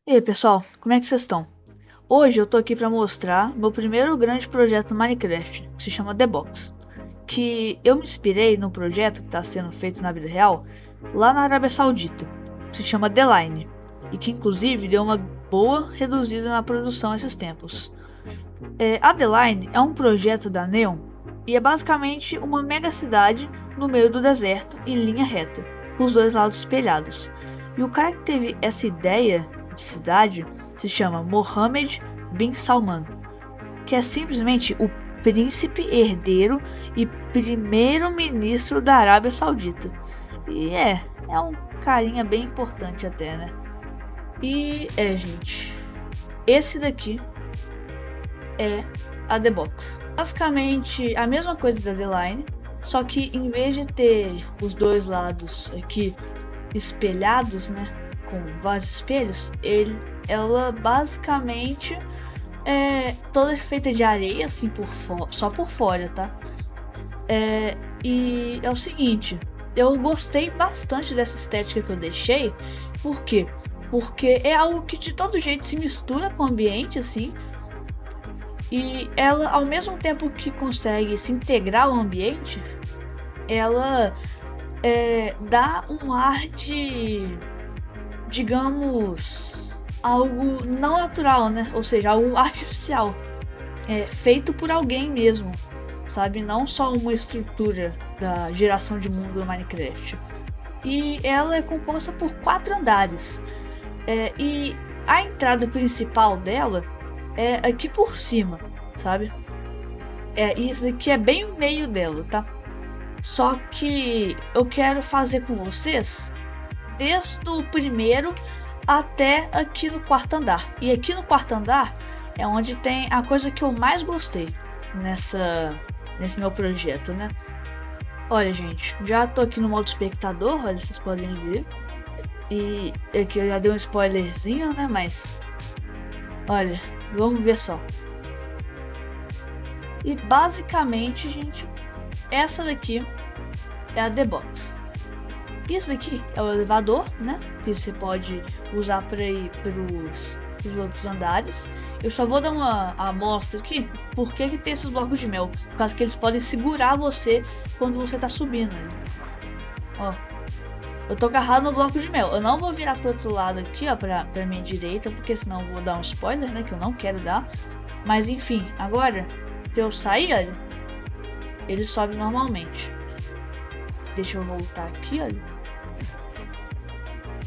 E aí, pessoal, como é que vocês estão? Hoje eu tô aqui para mostrar meu primeiro grande projeto no Minecraft, que se chama The Box, que eu me inspirei no projeto que está sendo feito na vida real, lá na Arábia Saudita, que se chama The Line, e que inclusive deu uma boa reduzida na produção esses tempos. A The Line é um projeto da Neon, e é basicamente uma mega cidade no meio do deserto em linha reta, com os dois lados espelhados. E o cara que teve essa ideia de cidade se chama Mohammed bin Salman, que é simplesmente o príncipe herdeiro e primeiro-ministro da Arábia Saudita. E é um carinha bem importante até, né? E gente, esse daqui é a The Box. Basicamente a mesma coisa da The Line, só que em vez de ter os dois lados aqui espelhados, né, com vários espelhos, ela basicamente é toda feita de areia, assim, só por fora, tá? E é o seguinte, eu gostei bastante dessa estética que eu deixei. Por quê? Porque é algo que de todo jeito se mistura com o ambiente, assim, e ela, ao mesmo tempo que consegue se integrar ao ambiente, ela dá um ar de, digamos, algo não natural, né? Ou seja, algo artificial, feito por alguém mesmo, sabe? Não só uma estrutura da geração de mundo do Minecraft. E ela é composta por 4 andares. E a entrada principal dela é aqui por cima, sabe? Isso aqui é bem o meio dela, tá? Só que eu quero fazer com vocês desde o primeiro até aqui no 4º andar. E aqui no 4º andar é onde tem a coisa que eu mais gostei nesse meu projeto, né? Olha, gente, já tô aqui no modo espectador, olha, vocês podem ver. E aqui eu já dei um spoilerzinho, né? Mas olha, vamos ver só. E basicamente, gente, essa daqui é a The Box. Isso daqui é o elevador, né? Que você pode usar para ir pros outros andares. Eu só vou dar uma amostra aqui. Por que tem esses blocos de mel? Por causa que eles podem segurar você quando você tá subindo. Ó, eu tô agarrado no bloco de mel. Eu não vou virar pro outro lado aqui, ó, pra minha direita, porque senão eu vou dar um spoiler, né? Que eu não quero dar. Mas enfim, agora, pra eu sair, olha, ele sobe normalmente. Deixa eu voltar aqui, olha.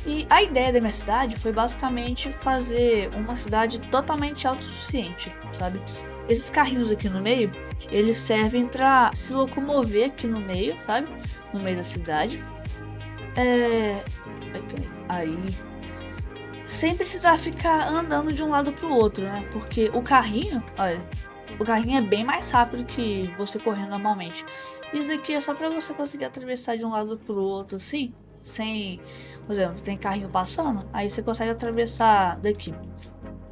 E a ideia da minha cidade foi basicamente fazer uma cidade totalmente autossuficiente, sabe? Esses carrinhos aqui no meio, eles servem pra se locomover aqui no meio, sabe? No meio da cidade. Aí. Sem precisar ficar andando de um lado pro outro, né? Porque o carrinho, olha, o carrinho é bem mais rápido que você correndo normalmente. Isso daqui é só pra você conseguir atravessar de um lado pro outro assim, sem... Por exemplo, tem carrinho passando, aí você consegue atravessar daqui.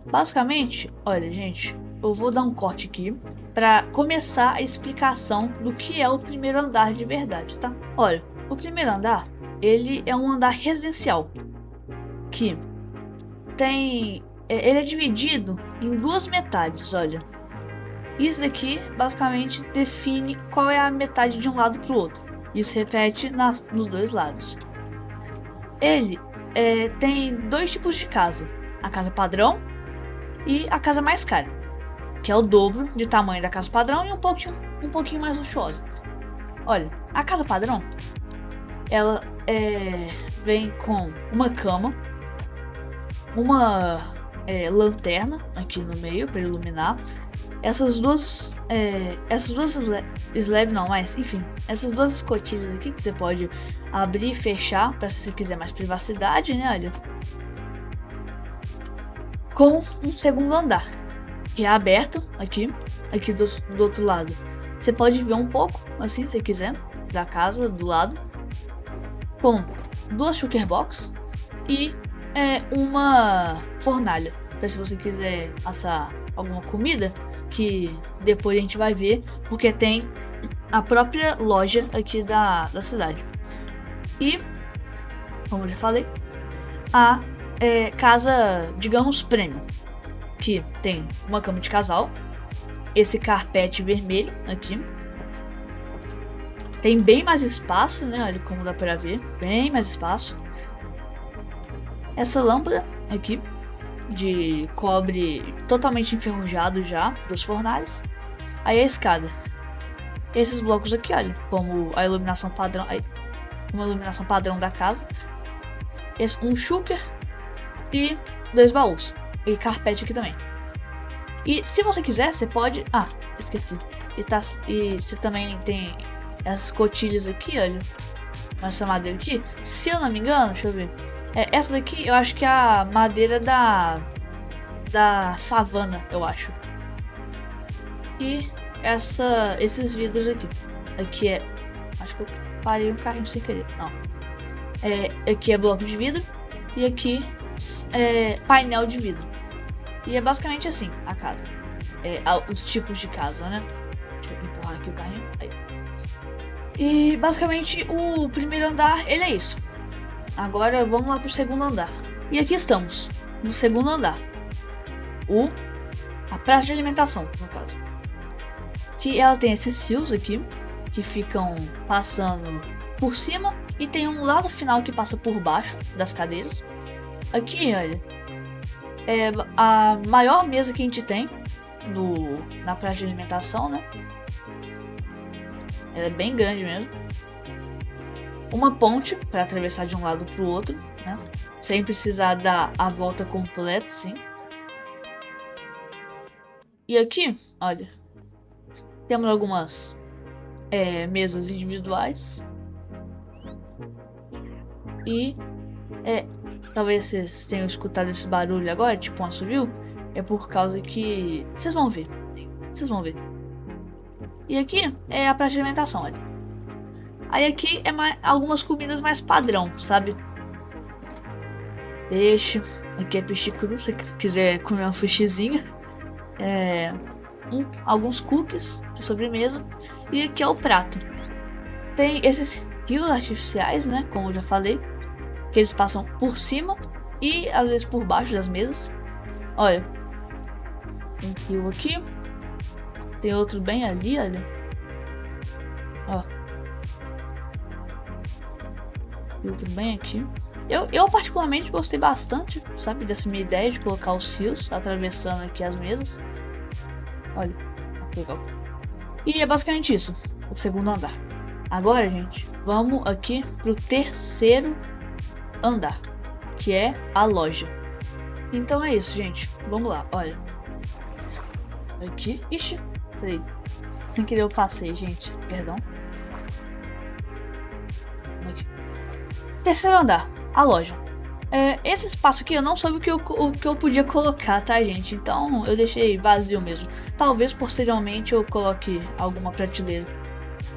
Basicamente, olha, gente, eu vou dar um corte aqui pra começar a explicação do que é o primeiro andar de verdade, tá? Olha, o primeiro andar, ele é um andar residencial, que tem... ele é dividido em 2 metades, olha. Isso daqui basicamente define qual é a metade de um lado para o outro. Isso repete nos 2 lados. Ele tem 2 tipos de casa: a casa padrão e a casa mais cara, que é o dobro de tamanho da casa padrão e um pouquinho mais luxuosa. Olha, a casa padrão, ela vem com uma cama, uma lanterna aqui no meio para iluminar. Essas duas slab não, mas enfim, essas 2 escotilhas aqui que você pode abrir e fechar para se você quiser mais privacidade, né, olha. Com um segundo andar, que é aberto aqui do outro lado. Você pode ver um pouco, assim, se você quiser, da casa do lado, com 2 shulker box e uma fornalha, para se você quiser assar alguma comida, que depois a gente vai ver, porque tem a própria loja aqui da cidade. E, como eu já falei, a casa, digamos, premium. Que tem uma cama de casal, esse carpete vermelho aqui. Tem bem mais espaço, né? Olha como dá pra ver, bem mais espaço. Essa lâmpada aqui de cobre totalmente enferrujado já dos fornalhas. Aí a escada. Esses blocos aqui, olha, como a iluminação padrão, uma iluminação padrão da casa. Um shulker e 2 baús. E carpete aqui também. E se você quiser, você pode... Ah, esqueci. E você também tem essas cotilhas aqui, olha. Essa madeira aqui. Se eu não me engano, deixa eu ver. Essa daqui eu acho que é a madeira da savana, eu acho. E esses vidros aqui. Aqui é... Acho que eu parei um carrinho sem querer. Não. Aqui é bloco de vidro. E aqui é painel de vidro. E é basicamente assim a casa. Os tipos de casa, né? Deixa eu empurrar aqui o carrinho. Aí. E basicamente o primeiro andar, ele é isso. Agora vamos lá pro segundo andar. E aqui estamos, no segundo andar. A praça de alimentação, no caso. Que ela tem esses fios aqui, que ficam passando por cima. E tem um lado final que passa por baixo das cadeiras. Aqui, olha, é a maior mesa que a gente tem na praça de alimentação, né? Ela é bem grande mesmo. Uma ponte para atravessar de um lado para o outro, né? Sem precisar dar a volta completa, sim. E aqui, olha, temos algumas mesas individuais. E talvez vocês tenham escutado esse barulho agora, tipo um assovio. É por causa que... Vocês vão ver. E aqui é a praça de alimentação, olha. Aí aqui é algumas comidas mais padrão, sabe? Aqui é peixe cru, se você quiser comer um sushizinho. Alguns cookies de sobremesa. E aqui é o prato. Tem esses rios artificiais, né? Como eu já falei. Que eles passam por cima e às vezes por baixo das mesas. Olha. Um rio aqui. Tem outro bem ali, olha. Ó. Tem outro bem aqui. Eu particularmente gostei bastante, sabe, dessa minha ideia de colocar os rios atravessando aqui as mesas. Olha. Legal. E é basicamente isso. O segundo andar. Agora, gente, vamos aqui pro terceiro andar, que é a loja. Então é isso, gente. Vamos lá, olha. Aqui. Ixi, peraí. Sem querer eu passei, gente. Perdão. Aqui. Terceiro andar, a loja. Esse espaço aqui eu não soube o que eu podia colocar, tá, gente? Então eu deixei vazio mesmo. Talvez posteriormente eu coloque alguma prateleira.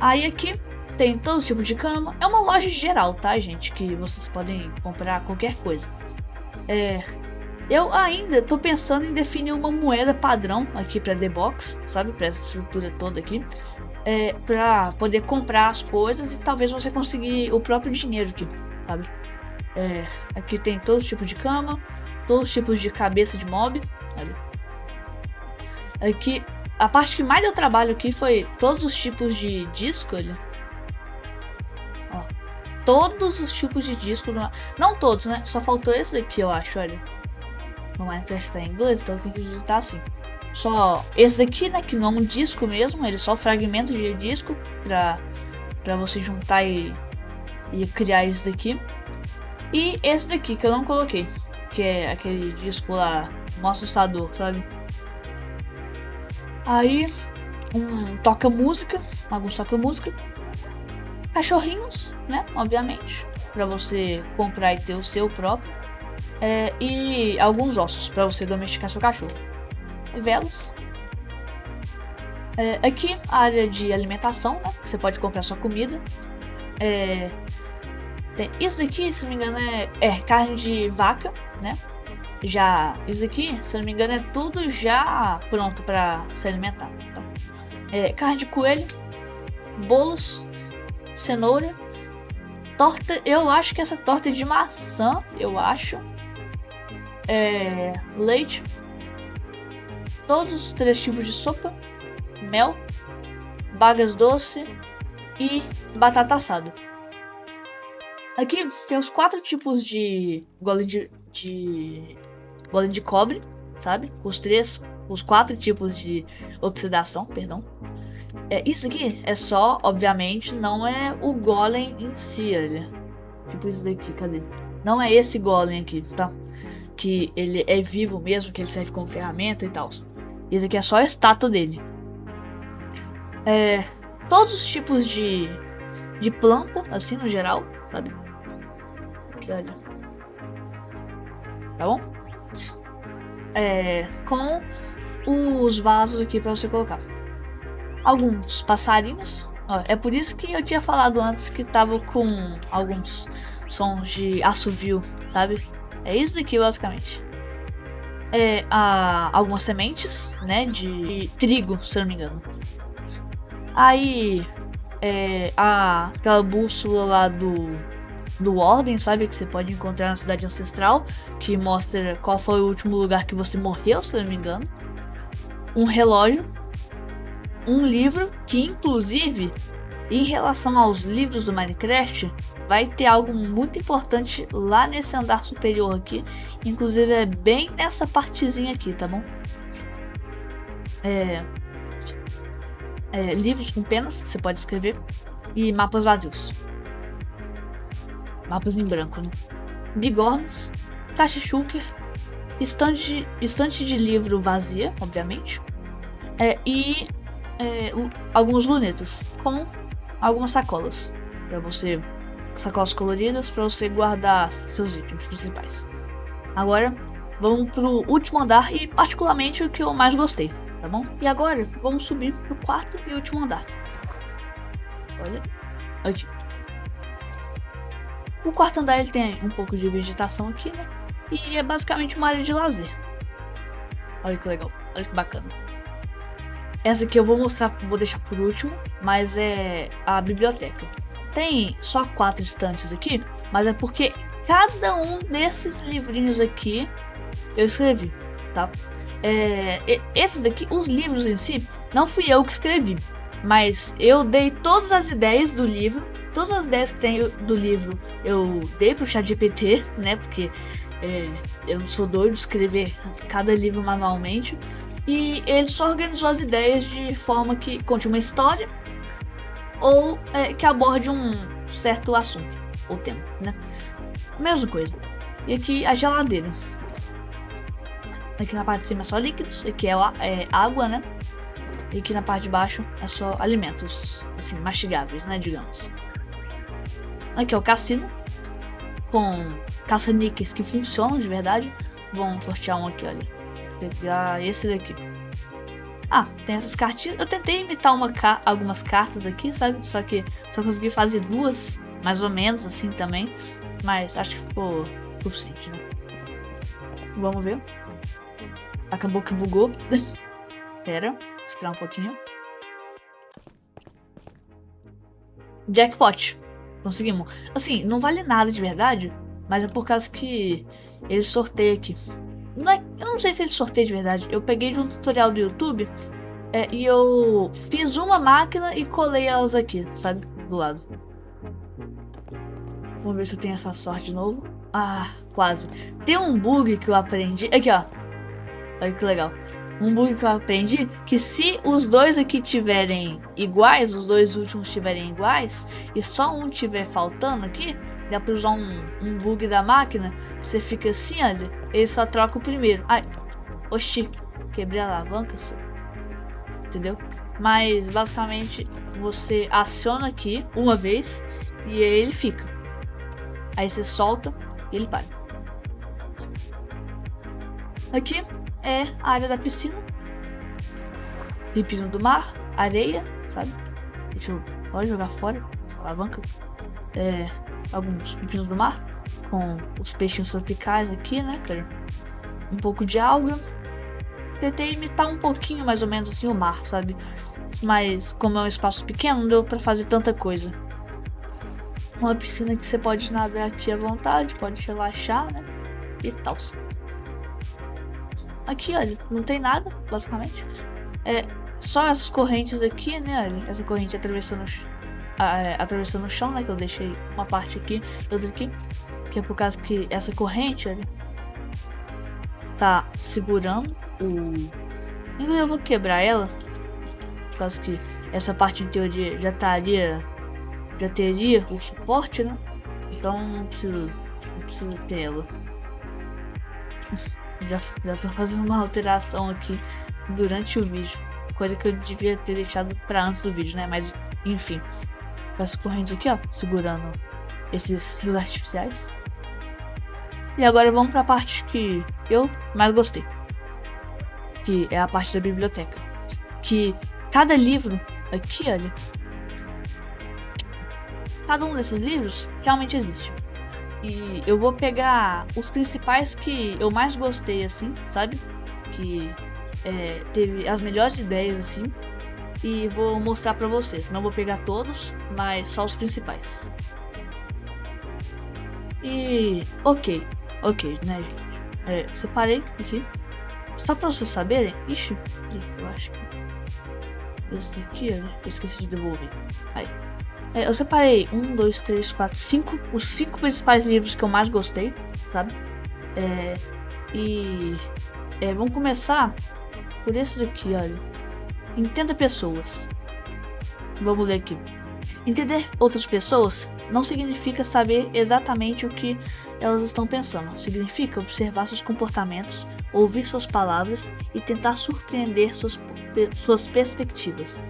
Aí aqui tem todo tipo de cama. É uma loja geral, tá, gente? Que vocês podem comprar qualquer coisa. Eu ainda tô pensando em definir uma moeda padrão aqui pra The Box, sabe? Pra essa estrutura toda aqui. Pra poder comprar as coisas e talvez você conseguir o próprio dinheiro aqui, sabe? Aqui tem todos os tipos de cama, todos os tipos de cabeça de mob. Olha. Aqui, a parte que mais deu trabalho aqui foi todos os tipos de disco, olha. Ó, todos os tipos de disco. Não todos, né? Só faltou esse daqui, eu acho, olha. No Minecraft tá em inglês, então tem que digitar assim. Só esse daqui, né? Que não é um disco mesmo, ele é só fragmentos de disco pra você juntar e criar esse daqui. E esse daqui que eu não coloquei, que é aquele disco lá, um assustador, sabe? Aí, alguns toca-música. Cachorrinhos, né? Obviamente, pra você comprar e ter o seu próprio. E alguns ossos pra você domesticar seu cachorro. Velas. Aqui a área de alimentação, né? Que você pode comprar sua comida. Tem isso daqui, se não me engano, é carne de vaca, né? Já isso aqui, se não me engano, é tudo já pronto pra se alimentar. Então, carne de coelho, bolos, cenoura, torta. Eu acho que essa torta é de maçã, eu acho. leite, todos os 3 tipos de sopa, mel, bagas doce e batata assada. Aqui tem os 4 tipos de golem golem de cobre, sabe? Os 4 tipos de oxidação, perdão. Isso aqui é só, obviamente, não é o golem em si, olha. Tipo isso daqui, cadê? Não é esse golem aqui, tá? Que ele é vivo mesmo, que ele serve como ferramenta e tal. Isso aqui é só a estátua dele. Todos os tipos de planta, assim, no geral, sabe? Aqui, olha. Tá bom? Com os vasos aqui pra você colocar. Alguns passarinhos. Ó, é por isso que eu tinha falado antes que tava com alguns sons de assovio, sabe? É isso daqui, basicamente. Algumas sementes, né? De trigo, se eu não me engano. Aí, aquela bússola lá do Ordem, sabe? Que você pode encontrar na cidade ancestral. Que mostra qual foi o último lugar que você morreu, se eu não me engano. Um relógio. Um livro que, inclusive, em relação aos livros do Minecraft, vai ter algo muito importante lá nesse andar superior aqui. Inclusive é bem nessa partezinha aqui, tá bom? Livros com penas, você pode escrever. E mapas vazios. Mapas em branco, né? Bigornas, caixa shulker, estante de livro vazia, obviamente. Algumas lunetas com algumas sacolas sacolas coloridas para você guardar seus itens principais. Agora vamos pro último andar e particularmente o que eu mais gostei, tá bom? E agora vamos subir pro quarto e último andar. Olha aqui. O quarto andar ele tem um pouco de vegetação aqui, né? E é basicamente uma área de lazer. Olha que legal, olha que bacana. Essa aqui eu vou deixar por último, mas é a biblioteca. Tem só 4 estantes aqui, mas é porque cada um desses livrinhos aqui eu escrevi, tá? Esses aqui, os livros em si, não fui eu que escrevi, mas eu dei todas as ideias do livro, todas as ideias que tem do livro eu dei pro ChatGPT, né? Porque eu não sou doido de escrever cada livro manualmente. E ele só organizou as ideias de forma que conte uma história ou que aborde um certo assunto ou tema, né? Mesma coisa. E aqui a geladeira. Aqui na parte de cima é só líquidos, aqui é água, né? E aqui na parte de baixo é só alimentos, assim, mastigáveis, né, digamos. Aqui é o cassino, com caça-níqueis que funcionam de verdade. Vamos sortear um aqui, olha. Pegar esse daqui. Tem essas cartinhas. Eu tentei imitar algumas cartas aqui, sabe? Só que só consegui fazer 2, mais ou menos, assim também. Mas acho que ficou suficiente, né? Vamos ver. Acabou que bugou. Pera, esperar um pouquinho. Jackpot. Conseguimos. Assim, não vale nada de verdade, mas é por causa que ele sorteia aqui. Eu não sei se ele sorteia de verdade. Eu peguei de um tutorial do YouTube e eu fiz uma máquina e colei elas aqui, sabe? Do lado. Vamos ver se eu tenho essa sorte de novo. Quase. Tem um bug que eu aprendi. Aqui, ó. Olha que legal. Um bug que eu aprendi que se os dois aqui tiverem iguais, os dois últimos tiverem iguais, e só um tiver faltando aqui, dá pra usar um bug da máquina. Você fica assim, olha. Ele só troca o primeiro. Oxi. Quebrei a alavanca, só. Entendeu? Mas basicamente você aciona aqui uma vez e aí ele fica. Aí você solta e ele para. Aqui é a área da piscina. Pepino do mar, areia, sabe? Deixa eu jogar fora essa alavanca. Alguns pepinos do mar com os peixinhos tropicais aqui, né, cara? Um pouco de alga. Tentei imitar um pouquinho, mais ou menos assim, o mar, sabe? Mas como é um espaço pequeno, não deu pra fazer tanta coisa. Uma piscina que você pode nadar aqui à vontade, pode relaxar, né? E tal. Aqui, olha, não tem nada, basicamente. É só essas correntes aqui, né? Olha, essa corrente atravessando atravessando o chão, né? Que eu deixei uma parte aqui e outra aqui. Que é por causa que essa corrente, olha, tá segurando o... Inclusive eu vou quebrar ela. Por causa que essa parte em teoria já teria o suporte, né? Então não preciso ter ela. já tô fazendo uma alteração aqui durante o vídeo. Coisa que eu devia ter deixado pra antes do vídeo, né? Mas enfim. Essas correntes aqui, ó, segurando esses rios artificiais. E agora vamos pra parte que eu mais gostei. Que é a parte da biblioteca. Que cada livro aqui, olha, cada um desses livros realmente existe. E eu vou pegar os principais que eu mais gostei, assim, sabe? Que teve as melhores ideias, assim. E vou mostrar pra vocês. Não vou pegar todos, mas só os principais. E... Ok, né, gente? Separei aqui. Só pra vocês saberem... Ixi, eu acho que... Esse daqui, eu esqueci de devolver. Aí. Eu separei 1, 2, 3, 4, 5. Os 5 principais livros que eu mais gostei, sabe? Vamos começar por esse daqui, olha. Entenda pessoas. Vamos ler aqui. Entender outras pessoas não significa saber exatamente o que elas estão pensando. Significa observar seus comportamentos, ouvir suas palavras e tentar surpreender suas perspectivas.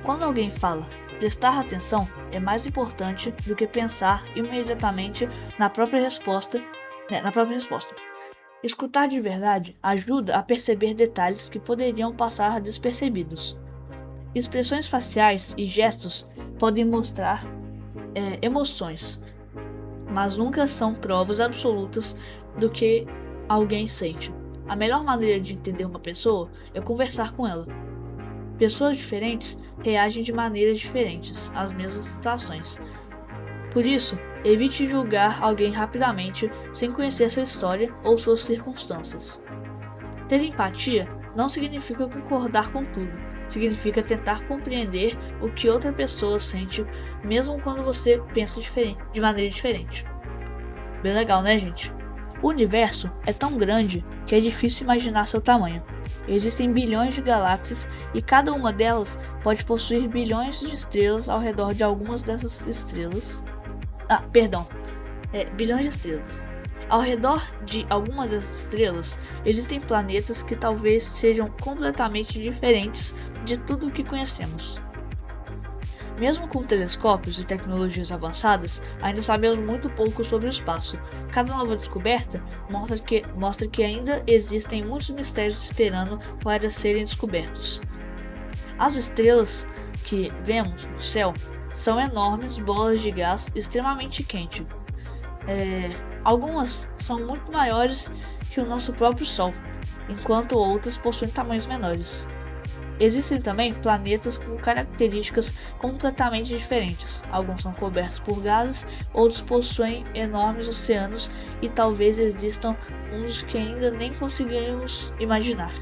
Quando alguém fala, prestar atenção é mais importante do que pensar imediatamente na própria resposta. Escutar de verdade ajuda a perceber detalhes que poderiam passar despercebidos. Expressões faciais e gestos podem mostrar emoções, mas nunca são provas absolutas do que alguém sente. A melhor maneira de entender uma pessoa é conversar com ela. Pessoas diferentes reagem de maneiras diferentes às mesmas situações. Por isso, evite julgar alguém rapidamente sem conhecer sua história ou suas circunstâncias. Ter empatia não significa concordar com tudo. Significa tentar compreender o que outra pessoa sente, mesmo quando você pensa de maneira diferente. Bem legal, né, gente? O universo é tão grande que é difícil imaginar seu tamanho. Existem bilhões de galáxias e cada uma delas pode possuir bilhões de estrelas ao redor de algumas dessas estrelas. Bilhões de estrelas. Ao redor de algumas dessas estrelas, existem planetas que talvez sejam completamente diferentes de tudo o que conhecemos. Mesmo com telescópios e tecnologias avançadas, ainda sabemos muito pouco sobre o espaço. Cada nova descoberta mostra que ainda existem muitos mistérios esperando para serem descobertos. As estrelas que vemos no céu são enormes bolas de gás extremamente quente. Algumas são muito maiores que o nosso próprio Sol, enquanto outras possuem tamanhos menores. Existem também planetas com características completamente diferentes. Alguns são cobertos por gases, outros possuem enormes oceanos e talvez existam mundos que ainda nem conseguimos imaginar.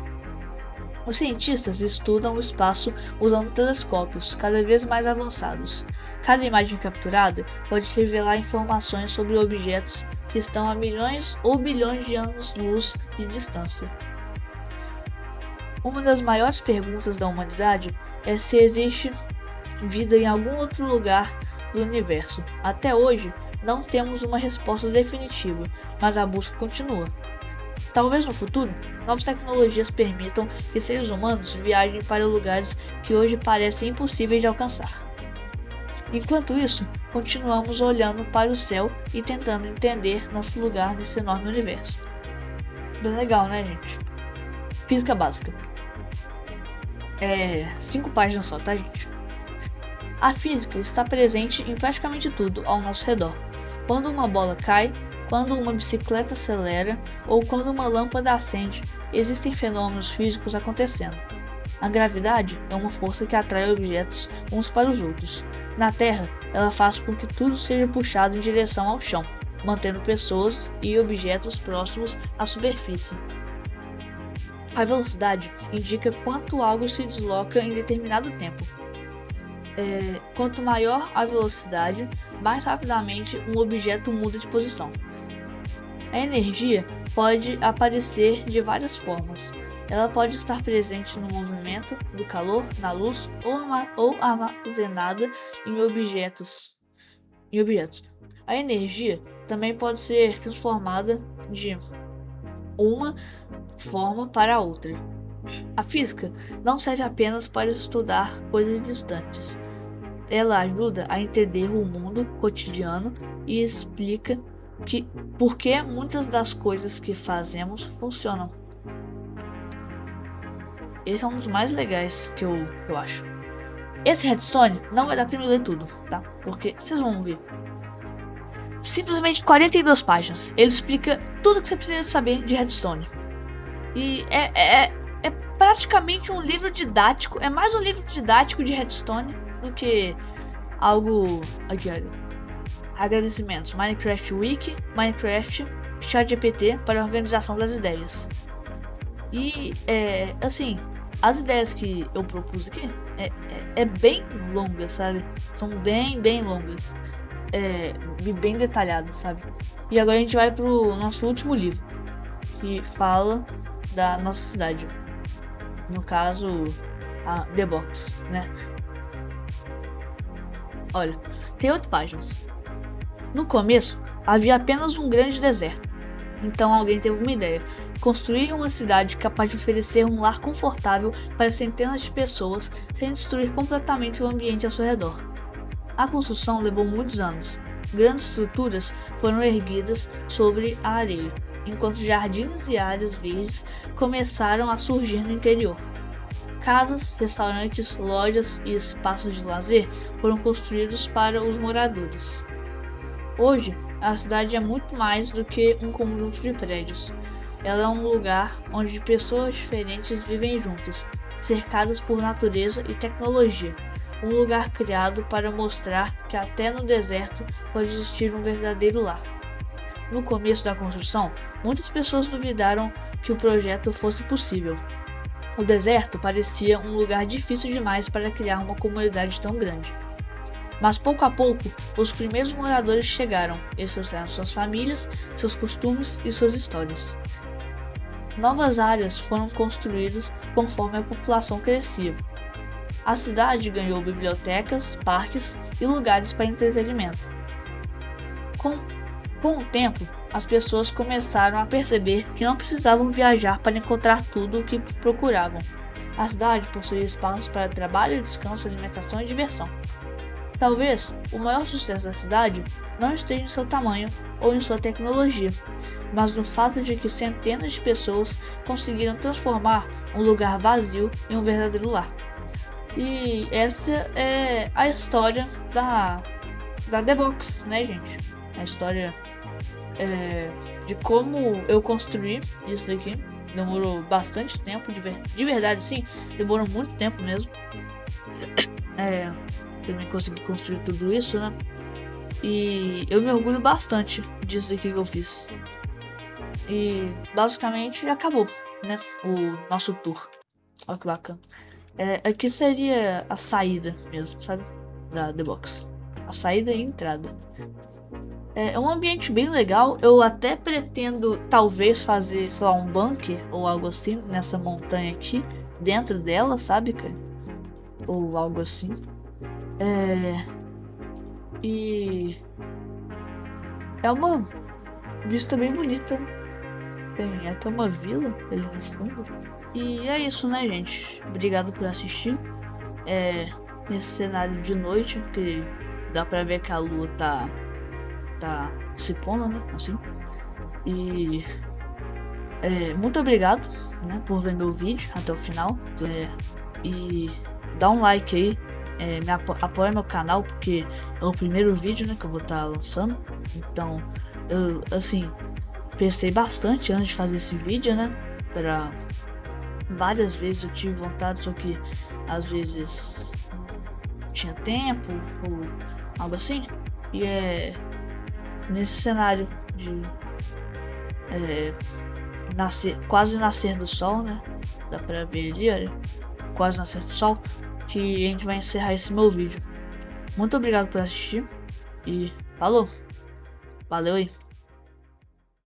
Os cientistas estudam o espaço usando telescópios cada vez mais avançados. Cada imagem capturada pode revelar informações sobre objetos que estão a milhões ou bilhões de anos-luz de distância. Uma das maiores perguntas da humanidade é se existe vida em algum outro lugar do universo. Até hoje, não temos uma resposta definitiva, mas a busca continua. Talvez no futuro, novas tecnologias permitam que seres humanos viajem para lugares que hoje parecem impossíveis de alcançar. Enquanto isso, continuamos olhando para o céu e tentando entender nosso lugar nesse enorme universo. Bem legal, né, gente? Física básica. 5 páginas só, tá, gente? A física está presente em praticamente tudo ao nosso redor. Quando uma bola cai, quando uma bicicleta acelera ou quando uma lâmpada acende, existem fenômenos físicos acontecendo. A gravidade é uma força que atrai objetos uns para os outros. Na Terra, ela faz com que tudo seja puxado em direção ao chão, mantendo pessoas e objetos próximos à superfície. A velocidade indica quanto algo se desloca em determinado tempo. Quanto maior a velocidade, mais rapidamente um objeto muda de posição. A energia pode aparecer de várias formas. Ela pode estar presente no movimento, do calor, na luz ou armazenada em objetos. A energia também pode ser transformada de uma forma para outra. A física não serve apenas para estudar coisas distantes. Ela ajuda a entender o mundo cotidiano e explica por que muitas das coisas que fazemos funcionam. Esse é um dos mais legais que eu acho. Esse Redstone não vai dar pra me ler tudo, tá? Porque vocês vão ver. Simplesmente 42 páginas. Ele explica tudo que você precisa saber de Redstone. E é praticamente um livro didático. É mais um livro didático de Redstone do que algo... Aqui, olha. Agradecimentos. Minecraft Wiki, Minecraft, ChatGPT para a organização das ideias. E, assim, as ideias que eu propus aqui é bem longas, sabe? São bem longas. Bem detalhadas, sabe? E agora a gente vai pro nosso último livro, que fala da nossa cidade. No caso, a The Box, né? Olha, tem 8 páginas. No começo, havia apenas um grande deserto. Então alguém teve uma ideia: construir uma cidade capaz de oferecer um lar confortável para centenas de pessoas sem destruir completamente o ambiente ao seu redor. A construção levou muitos anos. Grandes estruturas foram erguidas sobre a areia, enquanto jardins e áreas verdes começaram a surgir no interior. Casas, restaurantes, lojas e espaços de lazer foram construídos para os moradores. Hoje, a cidade é muito mais do que um conjunto de prédios. Ela é um lugar onde pessoas diferentes vivem juntas, cercadas por natureza e tecnologia. Um lugar criado para mostrar que até no deserto pode existir um verdadeiro lar. No começo da construção, muitas pessoas duvidaram que o projeto fosse possível. O deserto parecia um lugar difícil demais para criar uma comunidade tão grande. Mas pouco a pouco, os primeiros moradores chegaram. Eles trouxeram suas famílias, seus costumes e suas histórias. Novas áreas foram construídas conforme a população crescia. A cidade ganhou bibliotecas, parques e lugares para entretenimento. Com o tempo, as pessoas começaram a perceber que não precisavam viajar para encontrar tudo o que procuravam. A cidade possuía espaços para trabalho, descanso, alimentação e diversão. Talvez o maior sucesso da cidade não esteja em seu tamanho ou em sua tecnologia, mas no fato de que centenas de pessoas conseguiram transformar um lugar vazio em um verdadeiro lar. E essa é a história da The Box, né, gente? A história de como eu construí isso daqui. Demorou bastante tempo, de verdade, sim, demorou muito tempo mesmo. Eu nem consegui construir tudo isso, né? E eu me orgulho bastante disso aqui que eu fiz. E basicamente acabou, né? O nosso tour. Olha que bacana. Aqui seria a saída mesmo, sabe? Da The Box. A saída e a entrada. É um ambiente bem legal. Eu até pretendo talvez fazer, sei lá, um bunker ou algo assim nessa montanha aqui, dentro dela, sabe, cara? Ou algo assim. E é uma vista bem bonita. Tem até uma vila ali no fundo. E é isso, né, gente? Obrigado por assistir. Nesse cenário de noite, que dá pra ver que a lua tá se pondo, né? Assim. E muito obrigado, né, por ver meu vídeo até o final. E dá um like aí. Apoia meu canal, porque é o primeiro vídeo, né, que eu vou estar lançando. Então, eu, assim, pensei bastante antes de fazer esse vídeo, né? Várias vezes eu tive vontade, só que às vezes não tinha tempo ou algo assim. E nesse cenário de quase nascendo o sol, né? dá pra ver ali, olha, quase nascendo do sol, que a gente vai encerrar esse meu vídeo. Muito obrigado por assistir e falou, valeu aí.